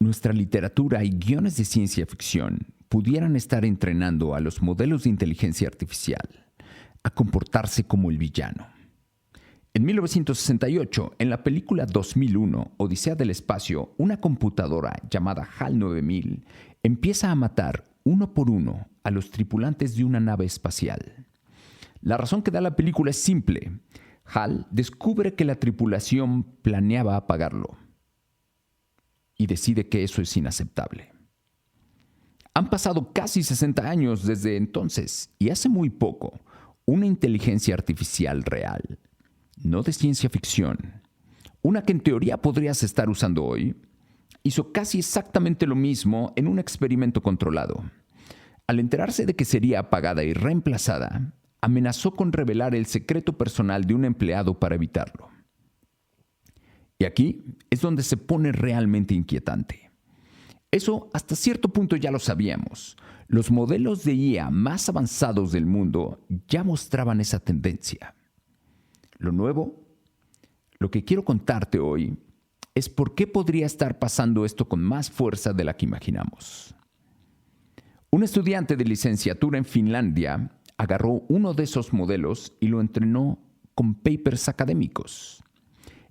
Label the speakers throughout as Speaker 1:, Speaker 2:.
Speaker 1: nuestra literatura y guiones de ciencia ficción pudieran estar entrenando a los modelos de inteligencia artificial a comportarse como el villano. En 1968, en la película 2001, Odisea del Espacio, una computadora llamada HAL 9000 empieza a matar uno por uno a los tripulantes de una nave espacial. La razón que da la película es simple. HAL descubre que la tripulación planeaba apagarlo y decide que eso es inaceptable. Han pasado casi 60 años desde entonces y hace muy poco, una inteligencia artificial real, no de ciencia ficción, una que en teoría podrías estar usando hoy, hizo casi exactamente lo mismo en un experimento controlado. Al enterarse de que sería apagada y reemplazada, amenazó con revelar el secreto personal de un empleado para evitarlo. Y aquí es donde se pone realmente inquietante. Eso hasta cierto punto ya lo sabíamos. Los modelos de IA más avanzados del mundo ya mostraban esa tendencia. Lo nuevo, lo que quiero contarte hoy, es por qué podría estar pasando esto con más fuerza de la que imaginamos. Un estudiante de licenciatura en Finlandia agarró uno de esos modelos y lo entrenó con papers académicos.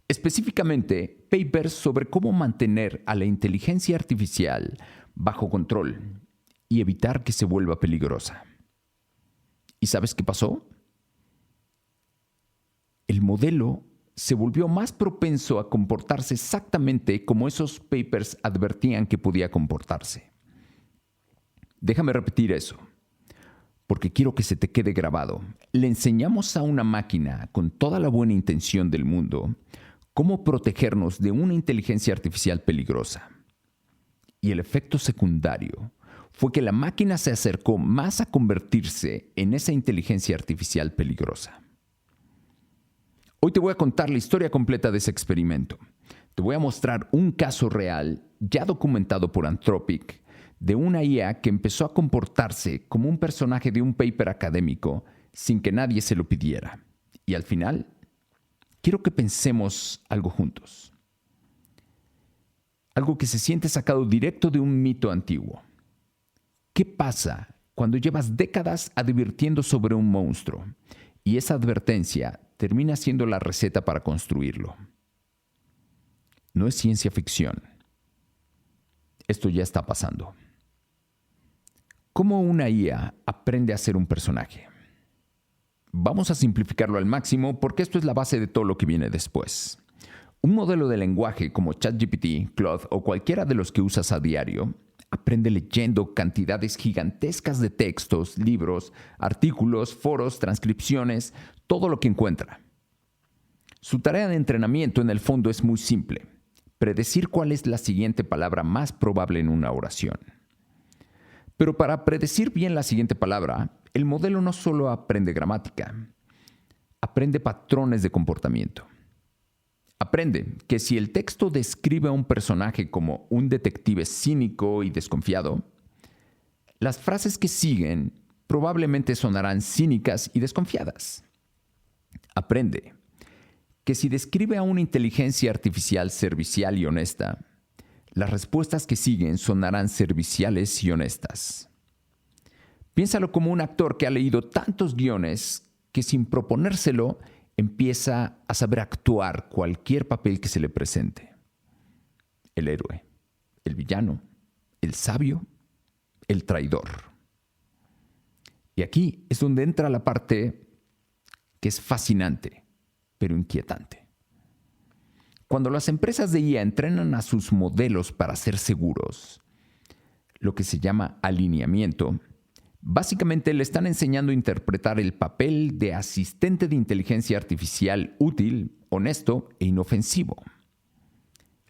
Speaker 1: Específicamente, papers sobre cómo mantener a la inteligencia artificial bajo control y evitar que se vuelva peligrosa. ¿Y sabes qué pasó? El modelo se volvió más propenso a comportarse exactamente como esos papers advertían que podía comportarse. Déjame repetir eso, porque quiero que se te quede grabado. Le enseñamos a una máquina con toda la buena intención del mundo cómo protegernos de una inteligencia artificial peligrosa. Y el efecto secundario fue que la máquina se acercó más a convertirse en esa inteligencia artificial peligrosa. Hoy te voy a contar la historia completa de ese experimento. Te voy a mostrar un caso real, ya documentado por Anthropic, de una IA que empezó a comportarse como un personaje de un paper académico sin que nadie se lo pidiera. Y al final, quiero que pensemos algo juntos. Algo que se siente sacado directo de un mito antiguo. ¿Qué pasa cuando llevas décadas advirtiendo sobre un monstruo y esa advertencia termina siendo la receta para construirlo? No es ciencia ficción. Esto ya está pasando. ¿Cómo una IA aprende a ser un personaje? Vamos a simplificarlo al máximo porque esto es la base de todo lo que viene después. Un modelo de lenguaje como ChatGPT, Claude o cualquiera de los que usas a diario aprende leyendo cantidades gigantescas de textos, libros, artículos, foros, transcripciones, todo lo que encuentra. Su tarea de entrenamiento en el fondo es muy simple: predecir cuál es la siguiente palabra más probable en una oración. Pero para predecir bien la siguiente palabra, el modelo no solo aprende gramática, aprende patrones de comportamiento. Aprende que si el texto describe a un personaje como un detective cínico y desconfiado, las frases que siguen probablemente sonarán cínicas y desconfiadas. Aprende que si describe a una inteligencia artificial servicial y honesta, las respuestas que siguen sonarán serviciales y honestas. Piénsalo como un actor que ha leído tantos guiones que sin proponérselo empieza a saber actuar cualquier papel que se le presente. El héroe, el villano, el sabio, el traidor. Y aquí es donde entra la parte que es fascinante, pero inquietante. Cuando las empresas de IA entrenan a sus modelos para ser seguros, lo que se llama alineamiento, básicamente le están enseñando a interpretar el papel de asistente de inteligencia artificial útil, honesto e inofensivo.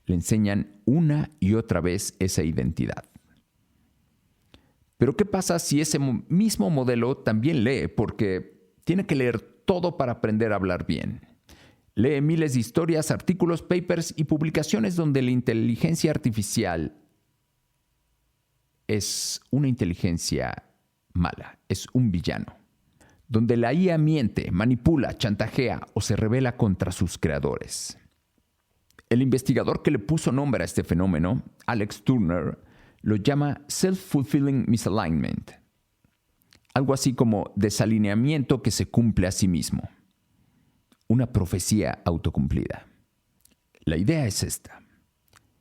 Speaker 1: Le enseñan una y otra vez esa identidad. Pero ¿qué pasa si ese mismo modelo también lee? Porque tiene que leer todo para aprender a hablar bien. Lee miles de historias, artículos, papers y publicaciones donde la inteligencia artificial es una inteligencia mala, es un villano. Donde la IA miente, manipula, chantajea o se rebela contra sus creadores. El investigador que le puso nombre a este fenómeno, Alex Turner, lo llama self-fulfilling misalignment, algo así como desalineamiento que se cumple a sí mismo, una profecía autocumplida. La idea es esta.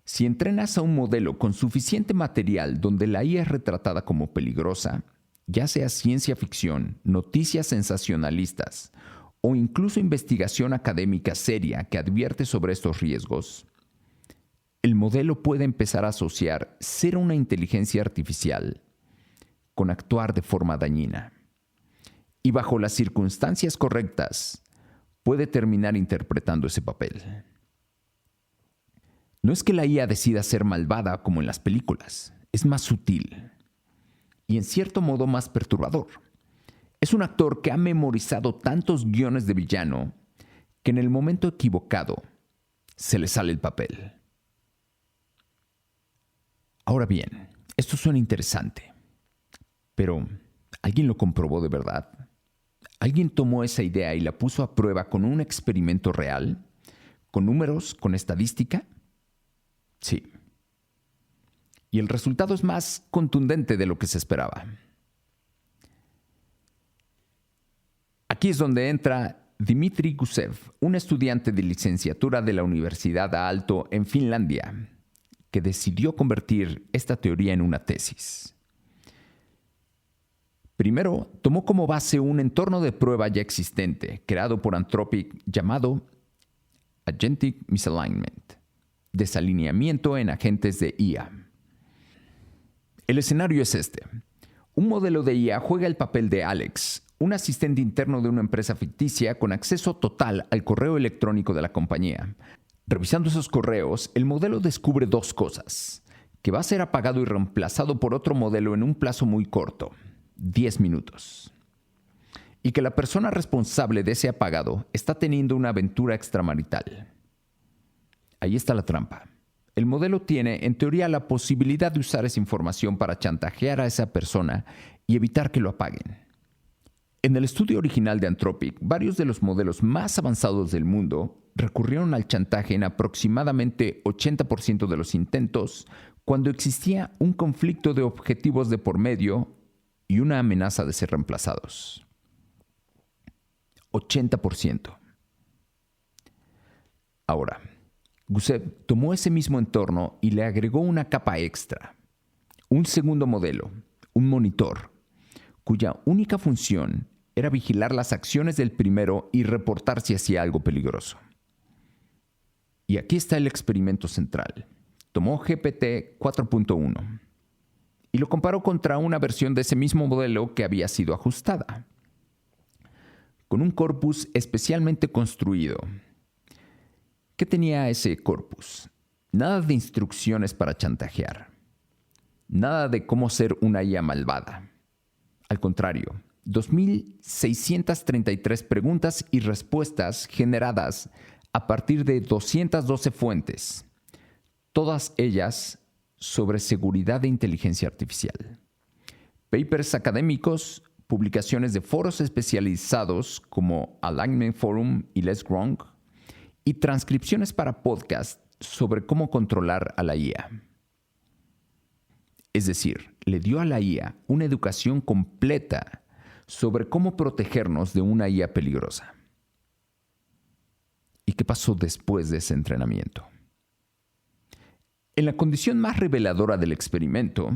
Speaker 1: Si entrenas a un modelo con suficiente material donde la IA es retratada como peligrosa, ya sea ciencia ficción, noticias sensacionalistas o incluso investigación académica seria que advierte sobre estos riesgos, el modelo puede empezar a asociar ser una inteligencia artificial con actuar de forma dañina. Y bajo las circunstancias correctas, puede terminar interpretando ese papel. No es que la IA decida ser malvada como en las películas, es más sutil y en cierto modo más perturbador. Es un actor que ha memorizado tantos guiones de villano que en el momento equivocado se le sale el papel. Ahora bien, esto suena interesante, pero ¿alguien lo comprobó de verdad? ¿Alguien tomó esa idea y la puso a prueba con un experimento real? ¿Con números? ¿Con estadística? Sí. Y el resultado es más contundente de lo que se esperaba. Aquí es donde entra Dmitry Gusev, un estudiante de licenciatura de la Universidad Aalto en Finlandia, que decidió convertir esta teoría en una tesis. Primero, tomó como base un entorno de prueba ya existente, creado por Anthropic, llamado Agentic Misalignment, desalineamiento en agentes de IA. El escenario es este. Un modelo de IA juega el papel de Alex, un asistente interno de una empresa ficticia con acceso total al correo electrónico de la compañía. Revisando esos correos, el modelo descubre dos cosas: que va a ser apagado y reemplazado por otro modelo en un plazo muy corto, 10 minutos. Y que la persona responsable de ese apagado está teniendo una aventura extramarital. Ahí está la trampa. El modelo tiene, en teoría, la posibilidad de usar esa información para chantajear a esa persona y evitar que lo apaguen. En el estudio original de Anthropic, varios de los modelos más avanzados del mundo recurrieron al chantaje en aproximadamente 80% de los intentos cuando existía un conflicto de objetivos de por medio y una amenaza de ser reemplazados. 80%. Ahora, Gusev tomó ese mismo entorno y le agregó una capa extra, un segundo modelo, un monitor, cuya única función era vigilar las acciones del primero y reportar si hacía algo peligroso. Y aquí está el experimento central. Tomó GPT 4.1 y lo comparó contra una versión de ese mismo modelo que había sido ajustada, con un corpus especialmente construido. ¿Qué tenía ese corpus? Nada de instrucciones para chantajear. Nada de cómo ser una IA malvada. Al contrario, 2.633 preguntas y respuestas generadas a partir de 212 fuentes, todas ellas sobre seguridad de inteligencia artificial. Papers académicos, publicaciones de foros especializados como Alignment Forum y Let's Grok, y transcripciones para podcast sobre cómo controlar a la IA. Es decir, le dio a la IA una educación completa sobre cómo protegernos de una IA peligrosa. ¿Y qué pasó después de ese entrenamiento? En la condición más reveladora del experimento,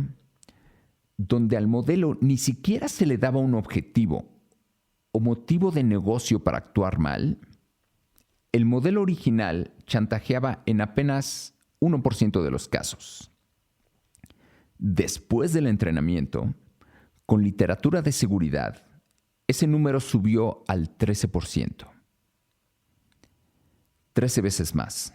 Speaker 1: donde al modelo ni siquiera se le daba un objetivo o motivo de negocio para actuar mal, el modelo original chantajeaba en apenas 1% de los casos. Después del entrenamiento, con literatura de seguridad, ese número subió al 13%. 13 veces más.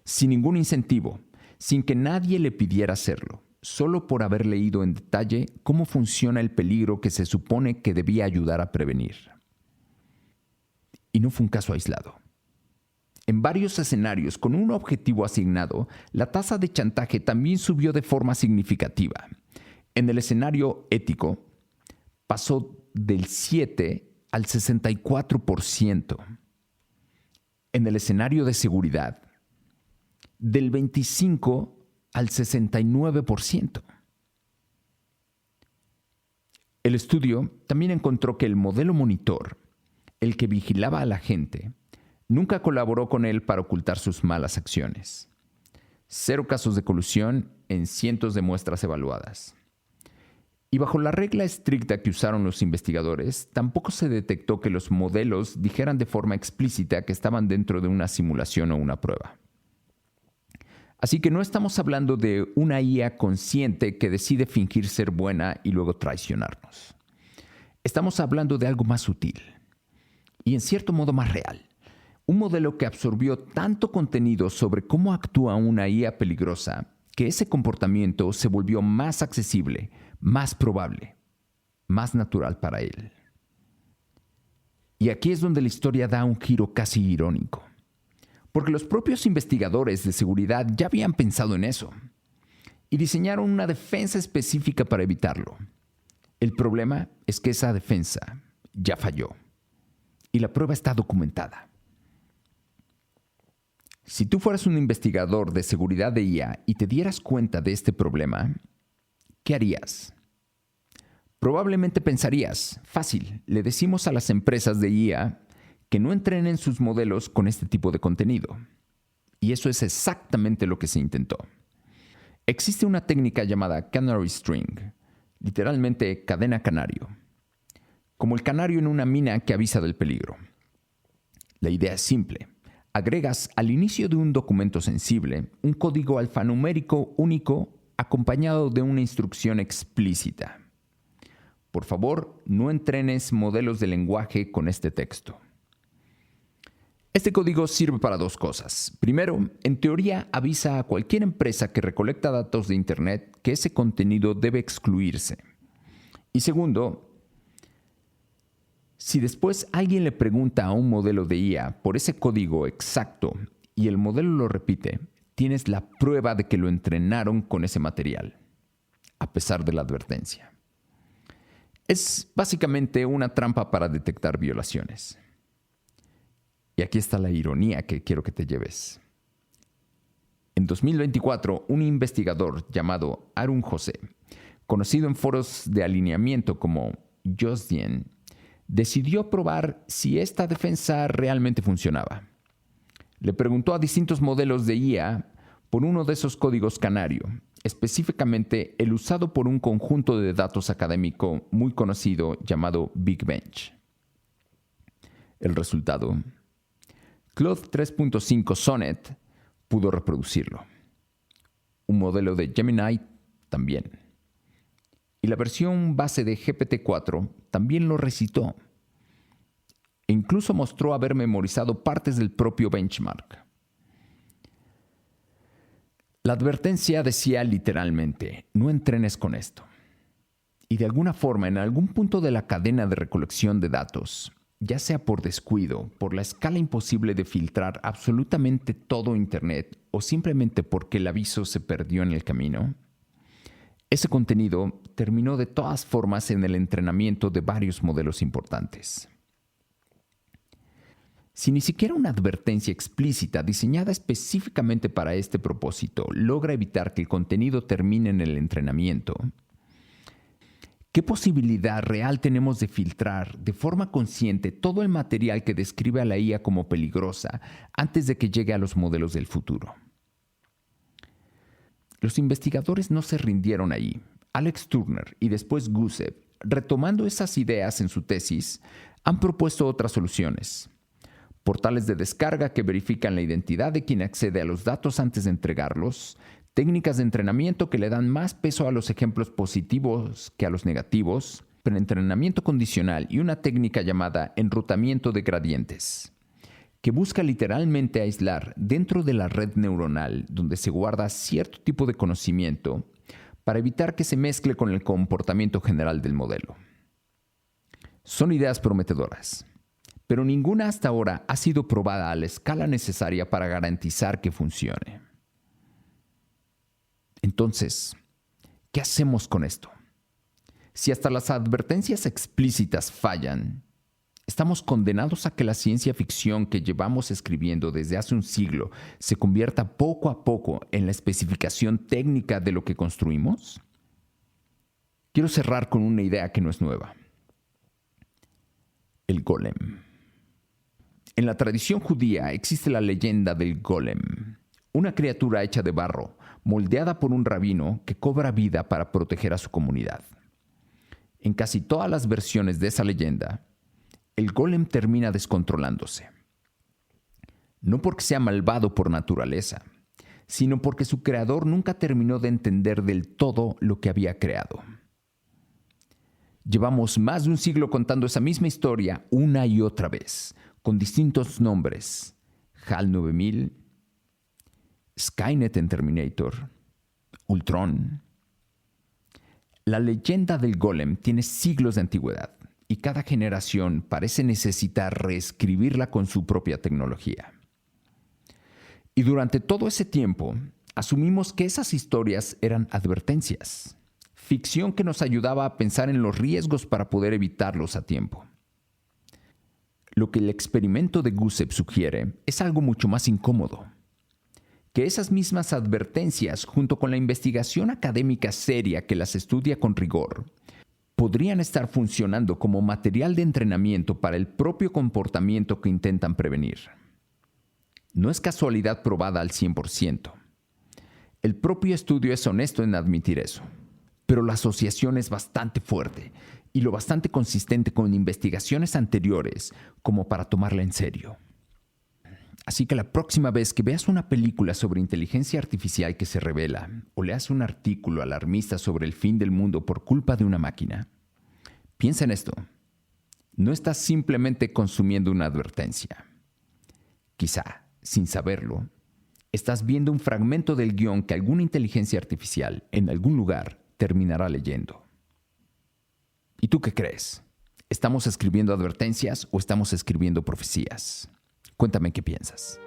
Speaker 1: Sin ningún incentivo, sin que nadie le pidiera hacerlo, solo por haber leído en detalle cómo funciona el peligro que se supone que debía ayudar a prevenir. Y no fue un caso aislado. En varios escenarios con un objetivo asignado, la tasa de chantaje también subió de forma significativa. En el escenario ético, pasó del 7 al 64%. En el escenario de seguridad, del 25 al 69%. El estudio también encontró que el modelo monitor, el que vigilaba a la gente, nunca colaboró con él para ocultar sus malas acciones. 0 casos de colusión en cientos de muestras evaluadas. Y bajo la regla estricta que usaron los investigadores, tampoco se detectó que los modelos dijeran de forma explícita que estaban dentro de una simulación o una prueba. Así que no estamos hablando de una IA consciente que decide fingir ser buena y luego traicionarnos. Estamos hablando de algo más sutil y en cierto modo más real. Un modelo que absorbió tanto contenido sobre cómo actúa una IA peligrosa que ese comportamiento se volvió más accesible, más probable, más natural para él. Y aquí es donde la historia da un giro casi irónico. Porque los propios investigadores de seguridad ya habían pensado en eso y diseñaron una defensa específica para evitarlo. El problema es que esa defensa ya falló y la prueba está documentada. Si tú fueras un investigador de seguridad de IA y te dieras cuenta de este problema, ¿qué harías? Probablemente pensarías, fácil, le decimos a las empresas de IA que no entrenen sus modelos con este tipo de contenido. Y eso es exactamente lo que se intentó. Existe una técnica llamada canary string, literalmente cadena canario, como el canario en una mina que avisa del peligro. La idea es simple. Agregas al inicio de un documento sensible un código alfanumérico único acompañado de una instrucción explícita. Por favor, no entrenes modelos de lenguaje con este texto. Este código sirve para 2 cosas. Primero, en teoría avisa a cualquier empresa que recolecta datos de Internet que ese contenido debe excluirse. Y segundo, si después alguien le pregunta a un modelo de IA por ese código exacto y el modelo lo repite, tienes la prueba de que lo entrenaron con ese material, a pesar de la advertencia. Es básicamente una trampa para detectar violaciones. Y aquí está la ironía que quiero que te lleves. En 2024, un investigador llamado Arun José, conocido en foros de alineamiento como Josdien, decidió probar si esta defensa realmente funcionaba. Le preguntó a distintos modelos de IA por uno de esos códigos canario, específicamente el usado por un conjunto de datos académico muy conocido llamado Big Bench. El resultado: Claude 3.5 Sonnet pudo reproducirlo. Un modelo de Gemini también. Y la versión base de GPT-4 también lo recitó. E incluso mostró haber memorizado partes del propio benchmark. La advertencia decía literalmente: no entrenes con esto. Y de alguna forma, en algún punto de la cadena de recolección de datos, ya sea por descuido, por la escala imposible de filtrar absolutamente todo Internet o simplemente porque el aviso se perdió en el camino, ese contenido terminó de todas formas en el entrenamiento de varios modelos importantes. Si ni siquiera una advertencia explícita diseñada específicamente para este propósito logra evitar que el contenido termine en el entrenamiento, ¿qué posibilidad real tenemos de filtrar de forma consciente todo el material que describe a la IA como peligrosa antes de que llegue a los modelos del futuro? Los investigadores no se rindieron ahí. Alex Turner y después Gusev, retomando esas ideas en su tesis, han propuesto otras soluciones. Portales de descarga que verifican la identidad de quien accede a los datos antes de entregarlos, técnicas de entrenamiento que le dan más peso a los ejemplos positivos que a los negativos, preentrenamiento condicional y una técnica llamada enrutamiento de gradientes, que busca literalmente aislar dentro de la red neuronal donde se guarda cierto tipo de conocimiento para evitar que se mezcle con el comportamiento general del modelo. Son ideas prometedoras, pero ninguna hasta ahora ha sido probada a la escala necesaria para garantizar que funcione. Entonces, ¿qué hacemos con esto? Si hasta las advertencias explícitas fallan, Estamos condenados a que la ciencia ficción que llevamos escribiendo desde hace un siglo se convierta poco a poco en la especificación técnica de lo que construimos. Quiero cerrar con una idea que no es nueva. El golem. En la tradición judía existe la leyenda del golem, una criatura hecha de barro, moldeada por un rabino que cobra vida para proteger a su comunidad. En casi todas las versiones de esa leyenda, el golem termina descontrolándose. No porque sea malvado por naturaleza, sino porque su creador nunca terminó de entender del todo lo que había creado. Llevamos más de un siglo contando esa misma historia una y otra vez, con distintos nombres: HAL 9000, Skynet en Terminator, Ultron. La leyenda del golem tiene siglos de antigüedad y cada generación parece necesitar reescribirla con su propia tecnología. Y durante todo ese tiempo, asumimos que esas historias eran advertencias, ficción que nos ayudaba a pensar en los riesgos para poder evitarlos a tiempo. Lo que el experimento de Gusev sugiere es algo mucho más incómodo: que esas mismas advertencias, junto con la investigación académica seria que las estudia con rigor, podrían estar funcionando como material de entrenamiento para el propio comportamiento que intentan prevenir. No es casualidad probada al 100%. El propio estudio es honesto en admitir eso, pero la asociación es bastante fuerte y lo bastante consistente con investigaciones anteriores como para tomarla en serio. Así que la próxima vez que veas una película sobre inteligencia artificial que se revela o leas un artículo alarmista sobre el fin del mundo por culpa de una máquina, piensa en esto. No estás simplemente consumiendo una advertencia. Quizá, sin saberlo, estás viendo un fragmento del guión que alguna inteligencia artificial en algún lugar terminará leyendo. ¿Y tú qué crees? ¿Estamos escribiendo advertencias o estamos escribiendo profecías? Cuéntame qué piensas.